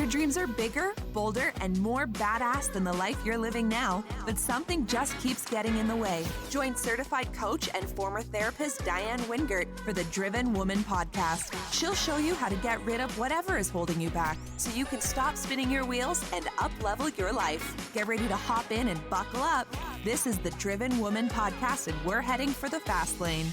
Your dreams are bigger, bolder, and more badass than the life you're living now, but something just keeps getting in the way. Join certified coach and former therapist Diann Wingert for the Driven Woman podcast. She'll show you how to get rid of whatever is holding you back so you can stop spinning your wheels and up-level your life. Get ready to hop in and buckle up. This is the Driven Woman podcast, and we're heading for the fast lane.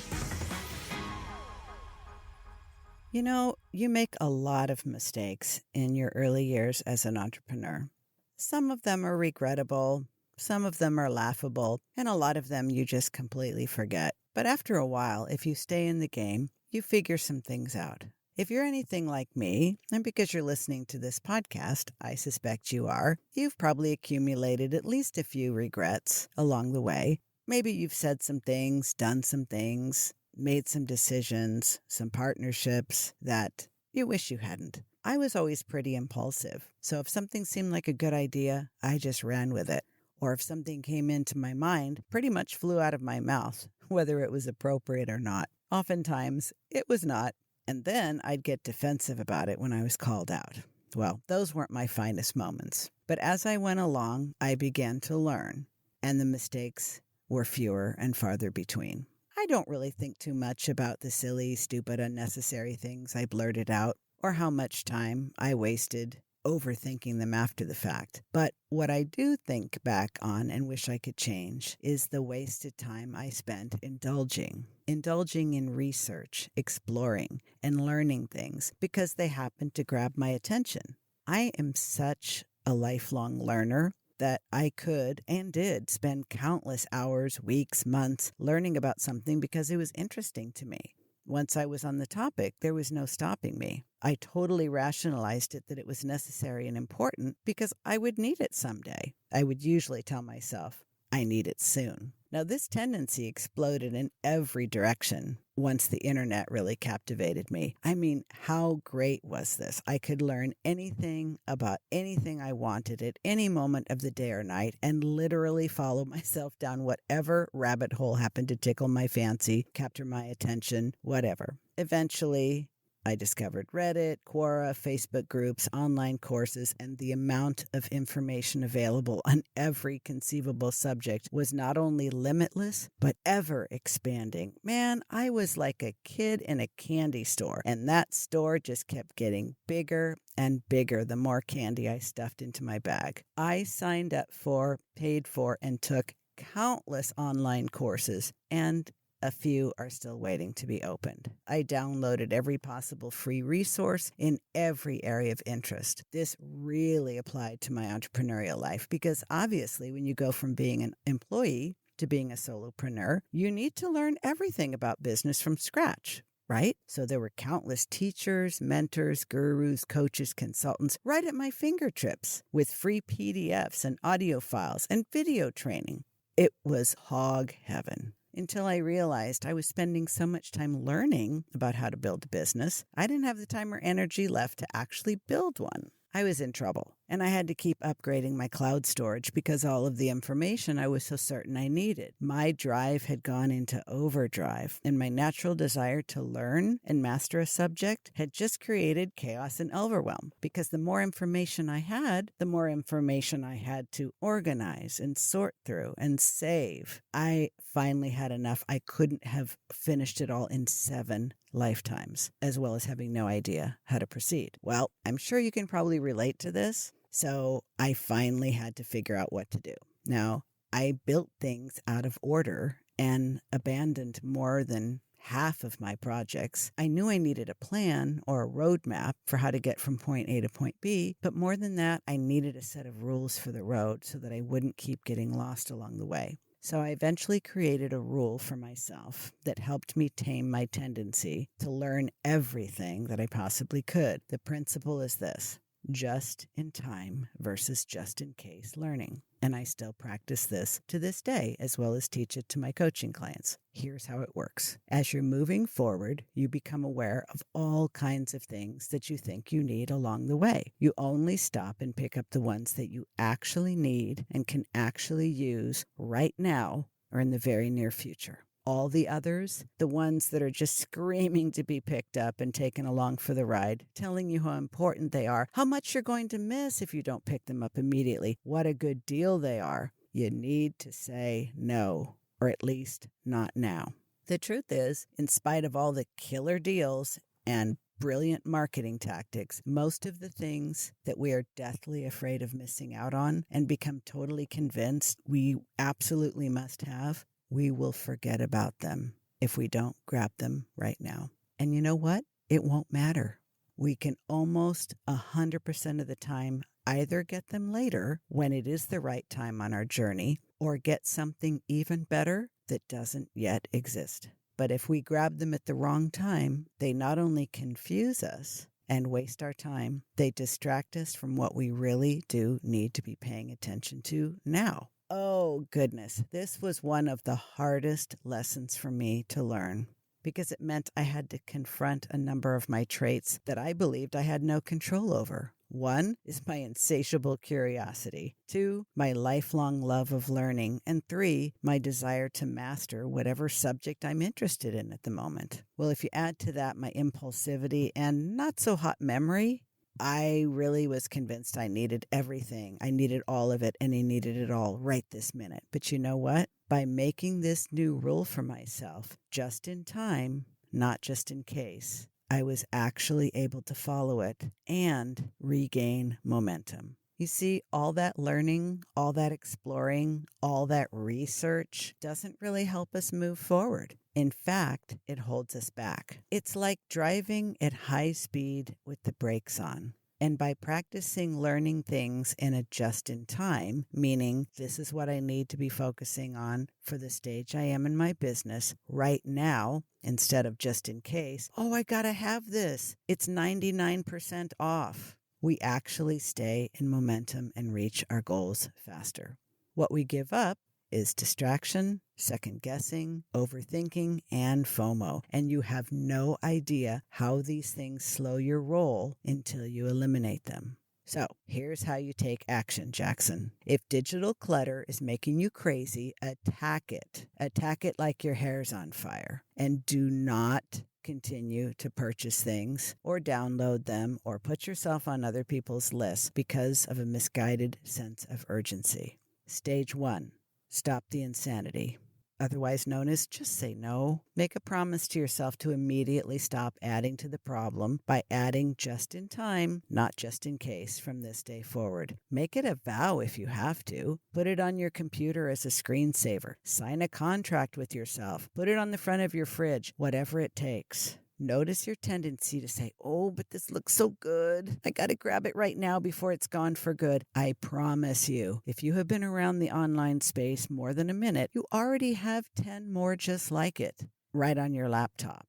You know, you make a lot of mistakes in your early years as an entrepreneur. Some of them are regrettable, some of them are laughable, and a lot of them you just completely forget. But after a while, if you stay in the game, you figure some things out. If you're anything like me, and because you're listening to this podcast, I suspect you are, you've probably accumulated at least a few regrets along the way. Maybe you've said some things, done some things, made some decisions, some partnerships that you wish you hadn't. I was always pretty impulsive, so if something seemed like a good idea, I just ran with it. Or if something came into my mind, pretty much flew out of my mouth, whether it was appropriate or not. Oftentimes, it was not, and then I'd get defensive about it when I was called out. Well, those weren't my finest moments. But as I went along, I began to learn, and the mistakes were fewer and farther between. I don't really think too much about the silly, stupid, unnecessary things I blurted out or how much time I wasted overthinking them after the fact. But what I do think back on and wish I could change is the wasted time I spent indulging in research, exploring, and learning things because they happened to grab my attention. I am such a lifelong learner that I could and did spend countless hours, weeks, months learning about something because it was interesting to me. Once I was on the topic, there was no stopping me. I totally rationalized it that it was necessary and important because I would need it someday. I would usually tell myself, I need it soon. Now, this tendency exploded in every direction once the internet really captivated me. I mean, how great was this? I could learn anything about anything I wanted at any moment of the day or night and literally follow myself down whatever rabbit hole happened to tickle my fancy, capture my attention, whatever. Eventually, I discovered Reddit, Quora, Facebook groups, online courses, and the amount of information available on every conceivable subject was not only limitless, but ever expanding. Man, I was like a kid in a candy store, and that store just kept getting bigger and bigger the more candy I stuffed into my bag. I signed up for, paid for, and took countless online courses, and a few are still waiting to be opened. I downloaded every possible free resource in every area of interest. This really applied to my entrepreneurial life because obviously when you go from being an employee to being a solopreneur, you need to learn everything about business from scratch, right? So there were countless teachers, mentors, gurus, coaches, consultants right at my fingertips with free PDFs and audio files and video training. It was hog heaven. Until I realized I was spending so much time learning about how to build a business, I didn't have the time or energy left to actually build one. I was in trouble, and I had to keep upgrading my cloud storage because all of the information I was so certain I needed. My drive had gone into overdrive, and my natural desire to learn and master a subject had just created chaos and overwhelm because the more information I had, the more information I had to organize and sort through and save. I finally had enough. I couldn't have finished it all in 7 lifetimes, as well as having no idea how to proceed. Well, I'm sure you can probably relate to this, so I finally had to figure out what to do. Now, I built things out of order and abandoned more than half of my projects. I knew I needed a plan or a roadmap for how to get from point A to point B, but more than that, I needed a set of rules for the road so that I wouldn't keep getting lost along the way. So I eventually created a rule for myself that helped me tame my tendency to learn everything that I possibly could. The principle is this: just in time versus just in case learning. And I still practice this to this day, as well as teach it to my coaching clients. Here's how it works. As you're moving forward, you become aware of all kinds of things that you think you need along the way. You only stop and pick up the ones that you actually need and can actually use right now or in the very near future. All the others, the ones that are just screaming to be picked up and taken along for the ride, telling you how important they are, how much you're going to miss if you don't pick them up immediately, what a good deal they are. You need to say no, or at least not now. The truth is, in spite of all the killer deals and brilliant marketing tactics, most of the things that we are deathly afraid of missing out on and become totally convinced we absolutely must have, we will forget about them if we don't grab them right now. And you know what? It won't matter. We can almost 100% of the time either get them later when it is the right time on our journey, or get something even better that doesn't yet exist. But if we grab them at the wrong time, they not only confuse us and waste our time, they distract us from what we really do need to be paying attention to now. Oh, goodness. This was one of the hardest lessons for me to learn, because it meant I had to confront a number of my traits that I believed I had no control over. One is my insatiable curiosity. Two, my lifelong love of learning. And three, my desire to master whatever subject I'm interested in at the moment. Well, if you add to that my impulsivity and not so hot memory, I really was convinced I needed everything. I needed all of it, and I needed it all right this minute. But you know what? By making this new rule for myself, just in time, not just in case, I was actually able to follow it and regain momentum. You see, all that learning, all that exploring, all that research doesn't really help us move forward. In fact, it holds us back. It's like driving at high speed with the brakes on. And by practicing learning things in a just-in-time, meaning this is what I need to be focusing on for the stage I am in my business right now, instead of just in case, oh, I gotta have this, it's 99% off, we actually stay in momentum and reach our goals faster. What we give up is distraction, second-guessing, overthinking, and FOMO. And you have no idea how these things slow your roll until you eliminate them. So here's how you take action, Jackson. If digital clutter is making you crazy, attack it. Attack it like your hair's on fire. And do not continue to purchase things or download them or put yourself on other people's lists because of a misguided sense of urgency. Stage 1. Stop the insanity, otherwise known as just say no. Make a promise to yourself to immediately stop adding to the problem by adding just in time, not just in case, from this day forward. Make it a vow if you have to. Put it on your computer as a screensaver. Sign a contract with yourself. Put it on the front of your fridge, whatever it takes. Notice your tendency to say, oh, but this looks so good. I got to grab it right now before it's gone for good. I promise you, if you have been around the online space more than a minute, you already have 10 more just like it right on your laptop.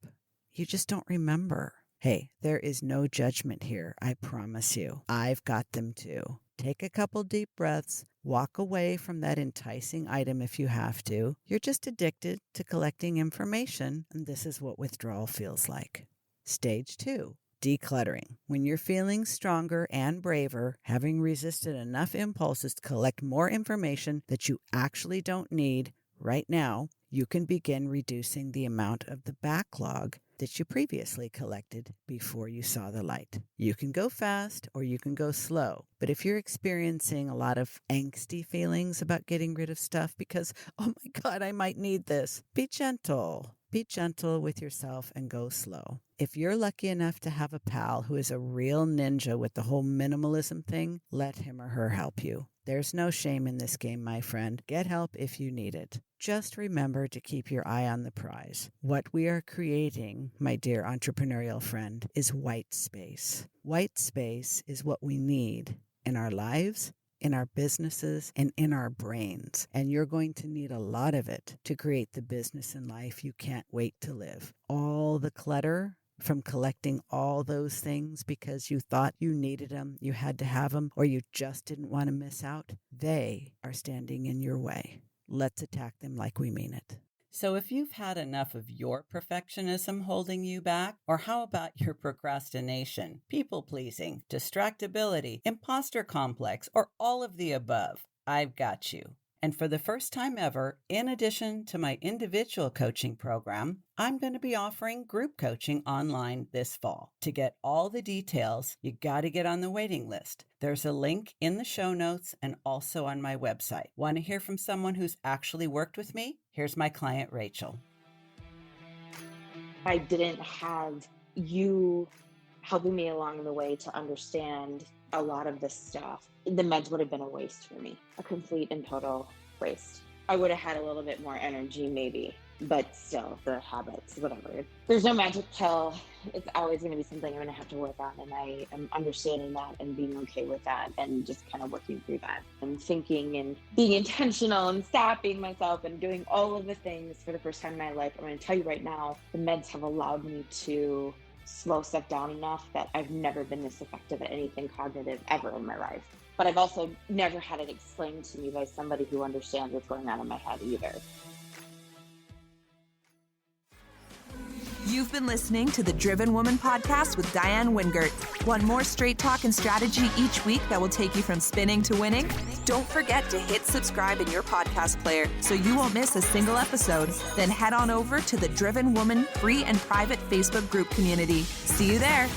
You just don't remember. Hey, there is no judgment here, I promise you. I've got them too. Take a couple deep breaths. Walk away from that enticing item if you have to. You're just addicted to collecting information, and this is what withdrawal feels like. Stage 2, decluttering. When you're feeling stronger and braver, having resisted enough impulses to collect more information that you actually don't need right now, you can begin reducing the amount of the backlog that you previously collected before you saw the light. You can go fast or you can go slow. But if you're experiencing a lot of angsty feelings about getting rid of stuff because, oh my God, I might need this, be gentle. Be gentle with yourself and go slow. If you're lucky enough to have a pal who is a real ninja with the whole minimalism thing, let him or her help you. There's no shame in this game, my friend. Get help if you need it. Just remember to keep your eye on the prize. What we are creating, my dear entrepreneurial friend, is white space. White space is what we need in our lives, in our businesses, and in our brains. And you're going to need a lot of it to create the business and life you can't wait to live. All the clutter from collecting all those things because you thought you needed them, you had to have them, or you just didn't want to miss out, they are standing in your way. Let's attack them like we mean it. So if you've had enough of your perfectionism holding you back, or how about your procrastination, people-pleasing, distractibility, imposter complex, or all of the above, I've got you. And for the first time ever, in addition to my individual coaching program, I'm going to be offering group coaching online this fall. To get all the details, you got to get on the waiting list. There's a link in the show notes and also on my website. Want to hear from someone who's actually worked with me? Here's my client, Rachel. I didn't have you helping me along the way to understand a lot of this stuff, the meds would have been a waste for me, a complete and total waste. I would have had a little bit more energy maybe, but still the habits, whatever. There's no magic pill. It's always going to be something I'm going to have to work on. And I am understanding that and being okay with that and just kind of working through that and thinking and being intentional and stopping myself and doing all of the things for the first time in my life. I'm going to tell you right now, the meds have allowed me to slow stuff down enough that I've never been this effective at anything cognitive ever in my life. But I've also never had it explained to me by somebody who understands what's going on in my head either. You've been listening to the Driven Woman podcast with Diann Wingert. Want more straight talk and strategy each week that will take you from spinning to winning? Don't forget to hit subscribe in your podcast player so you won't miss a single episode. Then head on over to the Driven Woman free and private Facebook group community. See you there.